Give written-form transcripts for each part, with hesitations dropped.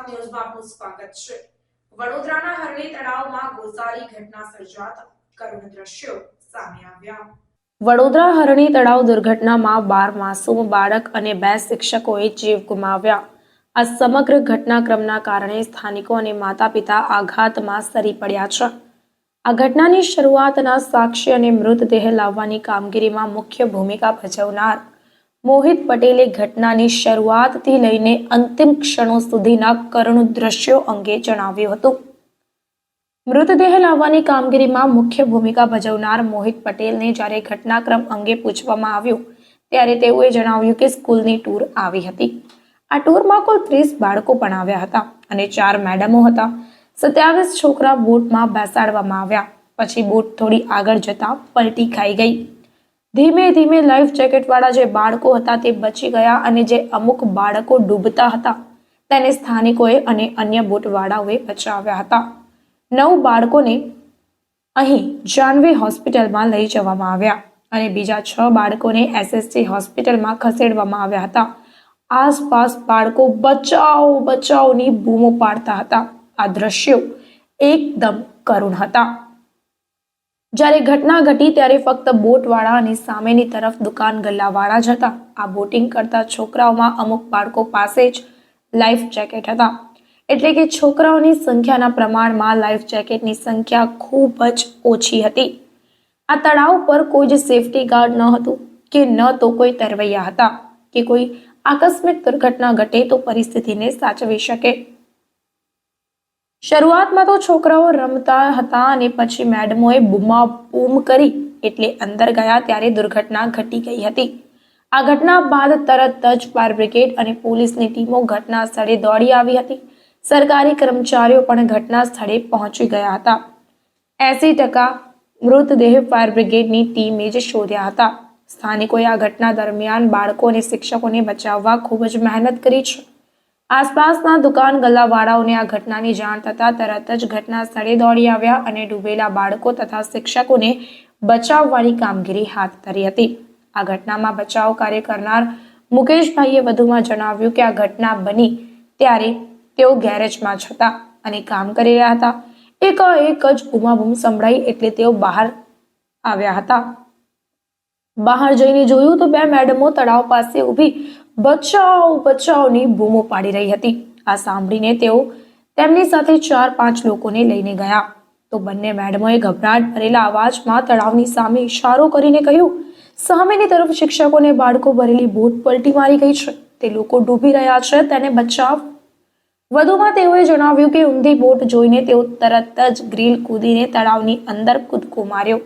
ગુજરાત ન્યૂઝમાં આપનું સ્વાગત છે। વડોદરાના હરણી તળાવમાં ગોઝારી ઘટના સર્જાતા કરુણ દ્રશ્યો સામે આવ્યા। વડોદરા હરણી તળાવ દુર્ઘટનામાં 12 માસૂમ બાળક અને 2 શિક્ષકોએ જીવ ગુમાવ્યા। આ સમગ્ર ઘટનાક્રમના કારણે સ્થાનિકો અને માતા-પિતા આઘાતમાં સરી પડ્યા છે। આ ઘટનાની શરૂઆતના સાક્ષી અને મૃતદેહ લાવવાની કામગીરીમાં મુખ્ય ભૂમિકા ભજવનાર મોહિત પટેલે ઘટનાની શરૂઆતથી લઈને અંતિમ ક્ષણો સુધીના કરુણ દ્રશ્યો અંગે જણાવ્યું હતું। મૃતદેહ લાવવાની કામગીરીમાં મુખ્ય ભૂમિકા ભજવનાર મોહિત પટેલને જ્યારે ઘટનાક્રમ અંગે પૂછવામાં આવ્યું ત્યારે તેઓએ જણાવ્યું કે સ્કૂલની ટૂર આવી હતી। આ ટૂરમાં કુલ 30 બાળકો પણ આવ્યા હતા અને 4 મેડમો હતા। 27 છોકરા બોટમાં બેસાડવામાં આવ્યા। પછી બોટ થોડી આગળ જતા પલટી ખાઈ ગઈ। ધીમે ધીમે લાઈફ જેકેટ વાળા જે બાળકો હતા તે બચી ગયા અને જે અમુક બાળકો ડૂબતા હતા તેને સ્થાનિકોએ અને અન્ય બોટવાળાઓએ બચાવ્યા હતા। 9 બાળકોને અહીં જાનવી હોસ્પિટલમાં લઈ જવામાં આવ્યા અને બીજા 6 બાળકોને એસએસજી હોસ્પિટલમાં ખસેડવામાં આવ્યા હતા। આસપાસ બાળકો બચાવો બચાવની બૂમો પાડતા હતા। આ દ્રશ્યો એકદમ કરુણ હતા। જ્યારે ઘટના ઘટી ત્યારે ફક્ત બોટવાળા અને સામેની તરફ દુકાન ગલ્લાવાળા જ હતા। આ બોટિંગ કરતા છોકરાઓમાં અમુક બાળકો પાસે જ લાઈફ જેકેટ હતા, એટલે કે છોકરાઓની સંખ્યાના પ્રમાણમાં લાઈફ જેકેટની સંખ્યા ખૂબ જ ઓછી હતી। આ તળાવ પર કોઈ જ સેફટી ગાર્ડ ન હતું કે ન તો કોઈ તરવૈયા હતા કે કોઈ આકસ્મિક દુર્ઘટના ઘટે તો પરિસ્થિતિને સાચવી શકે। શરૂઆતમાં તો છોકરાઓ રમતા હતા અને પછી મેડમોએ બૂમાબૂમ કરી એટલે અંદર ગયા ત્યારે દુર્ઘટના ઘટી ગઈ હતી। આ ઘટના બાદ તરત જ ફાયર બ્રિગેડ અને પોલીસની ટીમો ઘટના સ્થળે દોડી આવી હતી। સરકારી કર્મચારીઓ પણ ઘટના સ્થળે પહોંચી ગયા હતા। 80% મૃતદેહ ફાયર બ્રિગેડની ટીમે જ શોધ્યા હતા। સ્થાનિકોએ આ ઘટના દરમિયાન બાળકો અને શિક્ષકોને બચાવવા ખૂબ જ મહેનત કરી છે। આસપાસના દુકાન ગલ્લાવાળાઓને આ ઘટનાની જાણ થતાં તરત જ ઘટના સ્થળે દોડી આવ્યા અને ડૂબેલા બાળકો તથા શિક્ષકોને બચાવવાની કામગીરી હાથ ધરી હતી। આ ઘટનામાં બચાવ કાર્ય કરનાર મુકેશભાઈએ વધુમાં જણાવ્યું કે આ ઘટના બની ત્યારે તેઓ ગેરેજમાં જ હતા અને કામ કરી રહ્યા હતા। એકાએક જ બૂમાબૂમ સંભળાઈ એટલે તેઓ બહાર આવ્યા હતા। બહાર જઈને જોયું તો 2 મેડમો તળાવ પાસે ઊભી બચાવ બચાવની બૂમો પાડી રહી હતી। આ સાંભળીને તેઓ તેમની સાથે 4-5 લોકોને લઈને ગયા તો બંને મેડમોએ ગભરાટ ભરેલા અવાજમાં તળાવની સામે ઇશારો કરીને કહ્યું, સામેની તરફ શિક્ષકોને બાળકો ભરેલી બોટ પલટી મારી ગઈ છે, તે લોકો ડૂબી રહ્યા છે, તેને બચાવ। વધુમાં તેઓએ જણાવ્યું કે ઊંધી બોટ જોઈને તેઓ તરત જ ગ્રીલ કૂદીને તળાવની અંદર કૂદકો માર્યો।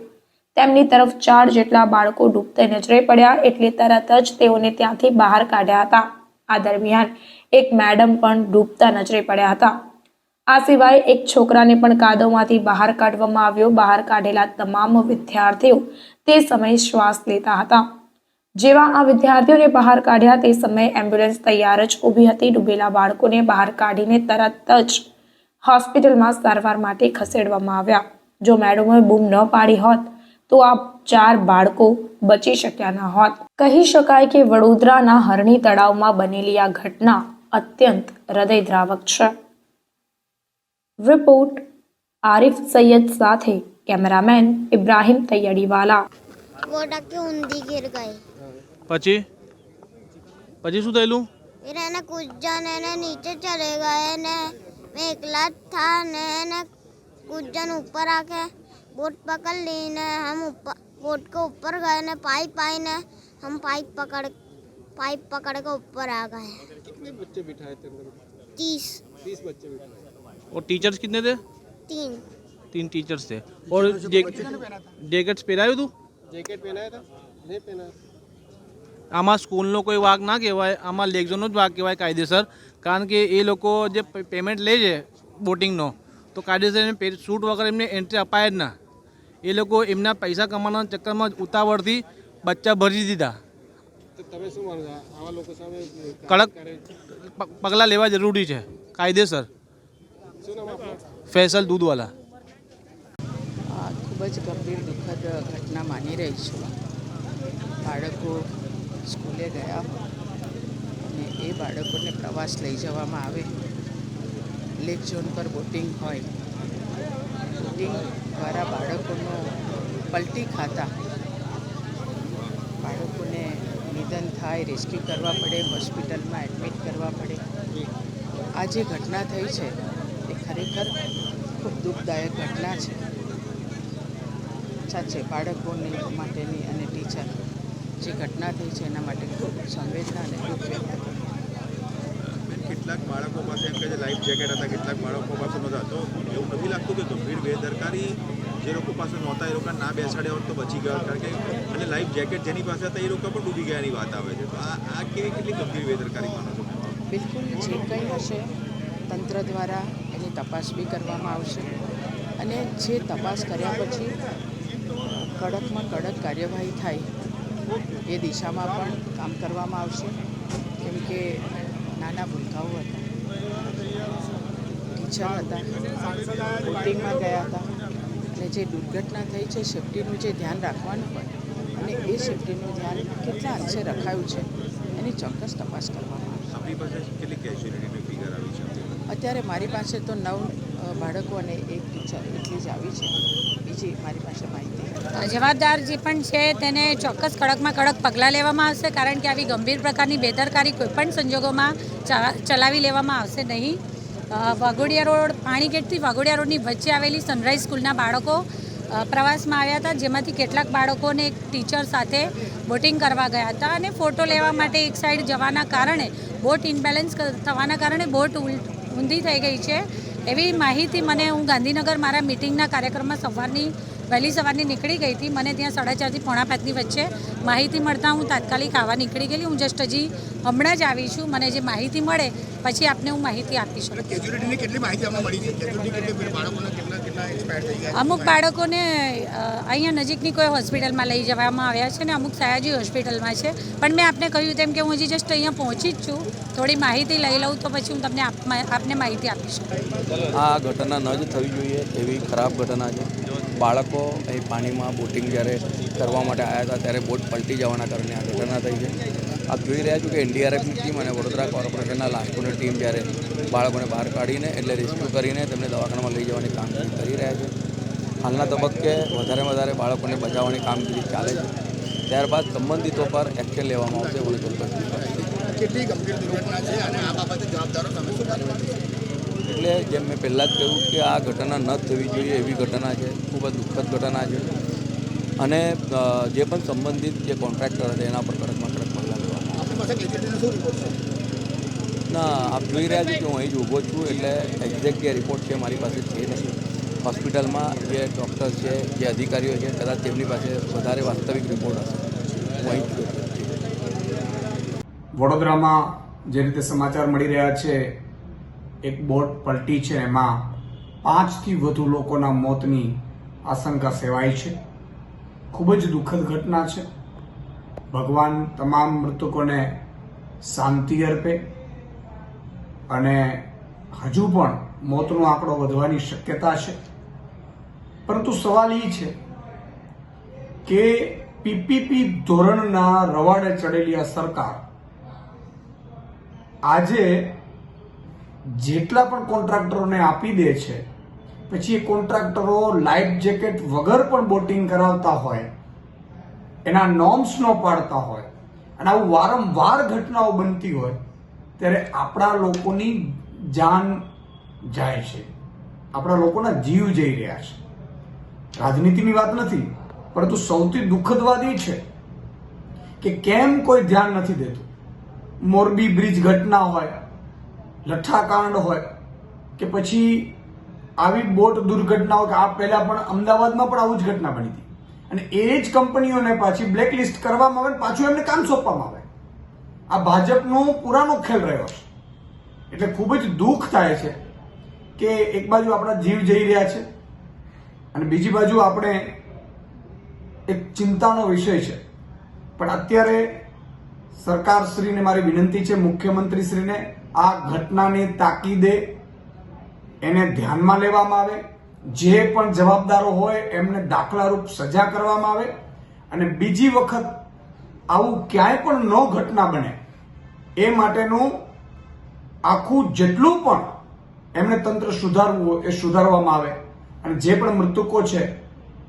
તેમની તરફ 4 જેટલા બાળકો ડૂબતે નજરે પડ્યા એટલે તરત જ તેઓને ત્યાંથી બહાર કાઢ્યા હતા। આ દરમિયાન એક મેડમ પણ ડૂબતા નજરે પડ્યા હતા। આ સિવાય એક છોકરાને પણ કાદવમાંથી બહાર કાઢવામાં આવ્યો। બહાર કાઢેલા તમામ વિદ્યાર્થીઓ તે સમયે શ્વાસ લેતા હતા। જેવા આ વિદ્યાર્થીઓને બહાર કાઢ્યા તે સમયે એમ્બ્યુલન્સ તૈયાર જ ઊભી હતી। ડૂબેલા બાળકોને બહાર કાઢીને તરત જ હોસ્પિટલમાં સારવાર માટે ખસેડવામાં આવ્યા। જો મેડમોએ બૂમ ન પાડી હોત તો આ 4 બાળકો બચી શક્યા ન હોત। કહી શકાય કે વડોદરાના હરણી તળાવમાં બનેલી આ ઘટના અત્યંત હૃદયદ્રાવક છે। રિપોર્ટ આરિફ સૈયદ સાથે કેમેરામેન ઇબ્રાહિમ તૈયડીવાલા। वो टक्के ऊंधी गिर गए। પછી શું થયેલું? फिर है ना कुछ जन है ना नीचे चले गए ने मैं एकला था ने कुछ जन ऊपर आके बोट पकड़ ली ने हम ऊपर बोट के ऊपर गए ने पाइप आई ने हम पाइप पकड़ के ऊपर आ गए। कितने बच्चे बिठाए थे अंदर? 30 बच्चे बिठाए। और टीचर्स कितने थे? 3 3 टीचर्स थे। और जैकेट्स पहनाયું તું? जैकेट पहनाया था? नहीं पहना। આમાં સ્કૂલનો કોઈ વાંક ના કહેવાય, આમાં લેકઝોનનો જ વાંક કહેવાય કાયદેસર, કારણ કે એ લોકો જે પેમેન્ટ લે છે બોટિંગનો તો કાયદેસર શૂટ વગર એમને એન્ટ્રી અપાય જ ના। એ લોકો એમના પૈસા કમાવાના ચક્કરમાં ઉતાવળથી બચ્ચા ભરી દીધા। તો તમે શું માનો છો આવા લોકો સામે કડક પગલાં લેવા જરૂરી છે કાયદેસર। શું નામ આપનું? ફેસલ દૂધવાલા। ખૂબ જ ગંભીર દુઃખદ ઘટના માની રહી છું। બાળકો સ્કૂલે ગયા અને એ બાળકોને પ્રવાસ લઈ જવામાં આવે લેક ઝોન પર બોટિંગ હોય, બોટિંગ દ્વારા બાળકોનો પલટી ખાતા બાળકોને નિધન થાય, રેસ્ક્યુ કરવા પડે, હોસ્પિટલમાં એડમિટ કરવા પડે. આ જે ઘટના થઈ છે એ ખરેખર ખૂબ દુઃખદાયક ઘટના છે. સાચે બાળકોની માટેની અને ટીચર જે ઘટના થઈ છે એના માટે ખૂબ સંવેદના અને દુઃખ વ્યક્ત કરું. કેટલાક બાળકો પાસે એમ કે જે લાઈફ જેકેટ હતા, કેટલાક બાળકો પાસે નહોતા. તો એવું નથી લાગતું કે ગંભીર બેદરકારી જે લોકો પાસે નહોતા એ લોકો ના બેસાડ્યા હોત તો બચી ગયા, કારણ કે અને લાઈફ જેકેટ જેની પાસે હતા એ લોકો પણ ડૂબી ગયાની વાત આવે છે. તો આ કેટલી ગંભીર બેદરકારી માનો છો? બિલકુલ જે કંઈ હશે તંત્ર દ્વારા એની તપાસ બી કરવામાં આવશે અને જે તપાસ કર્યા પછી કડકમાં કડક કાર્યવાહી થાય એ દિશામાં પણ કામ કરવામાં આવશે. કેમ કે નાના ભૂલકાઓ હતા, ટીચર હતા, બોટિંગમાં ગયા હતા અને જે દુર્ઘટના થઈ છે સેફ્ટીનું જે ધ્યાન રાખવાનું હોય અને એ સેફ્ટીનું ધ્યાન કેટલા અંશે રખાયું છે એની ચોક્કસ તપાસ કરવામાં આવશે. આપણી પાસે કેટલી કેઝ્યુઅલિટીની ફિગર આવી છે? અત્યારે મારી પાસે તો 9 બાળકો અને 1 ટીચર એટલી જ આવી છે. બીજી મારી પાસે માહિતી નથી. જવાબદાર જે પણ છે તેને ચોક્કસ કડકમાં કડક પગલાં લેવામાં આવશે, કારણ કે આવી ગંભીર પ્રકારની બેદરકારી કોઈપણ સંજોગોમાં ચલાવી લેવામાં આવશે નહીં. વાઘોડિયા રોડ, પાણીગેટથી વાઘોડિયા રોડની વચ્ચે આવેલી સનરાઈઝ સ્કૂલના બાળકો પ્રવાસમાં આવ્યા હતા, જેમાંથી કેટલાક બાળકોને એક ટીચર સાથે બોટિંગ કરવા ગયા હતા અને ફોટો લેવા માટે એક સાઈડ જવાના કારણે બોટ ઇનબેલેન્સ થવાના કારણે બોટ ઊંધી થઈ ગઈ છે એવી માહિતી મને, હું ગાંધીનગર મારા મિટિંગના કાર્યક્રમમાં વહેલી સવારની નીકળી ગઈ હતી. મને ત્યાં 4:30 થી 4:45ની વચ્ચે માહિતી મળતા હું તાત્કાલિક આવવા નીકળી ગયેલી. હું જસ્ટ હજી હમણાં જ આવી છું. મને જે માહિતી મળે પછી આપને હું માહિતી આપી શકું. અમુક બાળકોને અહીંયા નજીકની કોઈ હોસ્પિટલમાં લઈ જવામાં આવ્યા છે ને અમુક સયાજી હોસ્પિટલમાં છે. પણ મેં આપને કહ્યું તેમ કે હું હજી જસ્ટ અહીંયા પહોંચી જ છું. થોડી માહિતી લઈ લઉં તો પછી હું તમને આપને માહિતી આપી શકું. આ ઘટના ન જ થવી જોઈએ એવી ખરાબ ઘટના છે. બાળકો અહીં પાણીમાં બોટિંગ જ્યારે કરવા માટે આવ્યા હતા ત્યારે બોટ પલટી જવાના કારણે આ ઘટના થઈ છે. આપ જોઈ રહ્યા છો કે એનડીઆરએફની ટીમ અને વડોદરા કોર્પોરેશનના લાસ્કોની ટીમ જ્યારે બાળકોને બહાર કાઢીને એટલે રેસ્ક્યુ કરીને તેમને દવાખાનામાં લઈ જવાની કામગીરી કરી રહ્યા છે. હાલના તબક્કે વધારે બાળકોને બચાવવાની કામગીરી ચાલે છે. ત્યારબાદ સંબંધિતો પર એક્શન લેવામાં આવશે. મને ચોક્કસ કેટલી ગંભીર દુર્ઘટના છે અને આ બાબતે જવાબદારો તમે શું કાર્યવાહી? એટલે જેમ મેં પહેલાં જ કહ્યું કે આ ઘટના ન થવી જોઈએ એવી ઘટના છે. ખૂબ જ દુઃખદ ઘટના છે અને જે પણ સંબંધિત જે કોન્ટ્રાક્ટર હતા એના પર કડકમાં કડક પગલાં લેવા. ના, આપ જોઈ રહ્યા છો કે હું અહીં જ ઊભો છું એટલે એક્ઝેક્ટ જે રિપોર્ટ છે મારી પાસે છે નહીં. હોસ્પિટલમાં જે ડૉક્ટર છે, જે અધિકારીઓ છે, કદાચ તેમની પાસે વધારે વાસ્તવિક રિપોર્ટ હશે. હું અહીં જ છું. વડોદરામાં જે રીતે સમાચાર મળી રહ્યા છે, એક બોટ પલટી છે, એમાં 5થી વધુ લોકોના મોતની આશંકા સેવાઈ છે. ખૂબ જ દુઃખદ ઘટના છે. ભગવાન તમામ મૃતકોને શાંતિ અર્પે અને હજુ પણ મોતનો આંકડો વધવાની શક્યતા છે. પરંતુ સવાલ એ છે કે પીપીપી ધોરણના રવાડે ચડેલી આ સરકાર આજે જેટલા પણ કોન્ટ્રાક્ટરોને આપી દે છે, પછી એ કોન્ટ્રાક્ટરો લાઈફ જેકેટ વગર પણ બોટિંગ કરાવતા હોય, એના નોર્મ્સ ન પાડતા હોય અને આવું વારંવાર ઘટનાઓ બનતી હોય ત્યારે આપણા લોકોની જાન જાય છે, આપણા લોકોના જીવ જઈ રહ્યા છે. રાજનીતિની વાત નથી, પરંતુ સૌથી દુઃખદ વાત એ છે કે કેમ કોઈ ધ્યાન નથી દેતું. મોરબી બ્રિજ ઘટના હોય, લઠ્ઠાકાંડ હોય કે પછી આવી બોટ દુર્ઘટનાઓ, કે આ પહેલા પણ અમદાવાદમાં પણ આવું જ ઘટના બની હતી અને એ જ કંપનીઓને પાછી બ્લેકલિસ્ટ કરવામાં આવે, પાછું એમને કામ સોંપવામાં આવે. આ ભાજપનો પુરાનો ખેલ રહ્યો છે. એટલે ખૂબ જ દુઃખ થાય છે કે એક બાજુ આપણા જીવ જઈ રહ્યા છે અને બીજી બાજુ આપણે એક ચિંતાનો વિષય છે. પણ અત્યારે સરકારશ્રીને મારી વિનંતી છે, મુખ્યમંત્રીશ્રીને આ ઘટનાની તાકીદે એને ધ્યાનમાં લેવામાં આવે, જે પણ જવાબદારો હોય એમને દાખલારૂપ સજા કરવામાં આવે અને બીજી વખત આવું ક્યાંય પણ ન ઘટના બને એ માટેનું આખું જેટલું પણ એમને તંત્ર સુધારવું હોય એ સુધારવામાં આવે અને જે પણ મૃતકો છે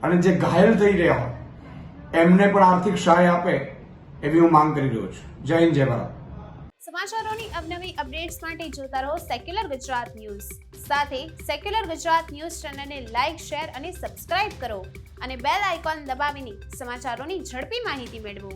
અને જે ઘાયલ થઈ રહ્યા હોય એમને પણ આર્થિક સહાય આપે એવી હું માંગ કરી રહ્યો છું. જય હિન્દ, જય ભારત. સમાચારોની અવનવી અપડેટ્સ માટે જોતા રહો સેક્યુલર ગુજરાત ન્યૂઝ. સાથે સેક્યુલર ગુજરાત ન્યૂઝ ચેનલને લાઇક, શેર અને સબસ્ક્રાઇબ કરો અને બેલ આઇકોન દબાવીને સમાચારોની ઝડપી માહિતી મેળવો.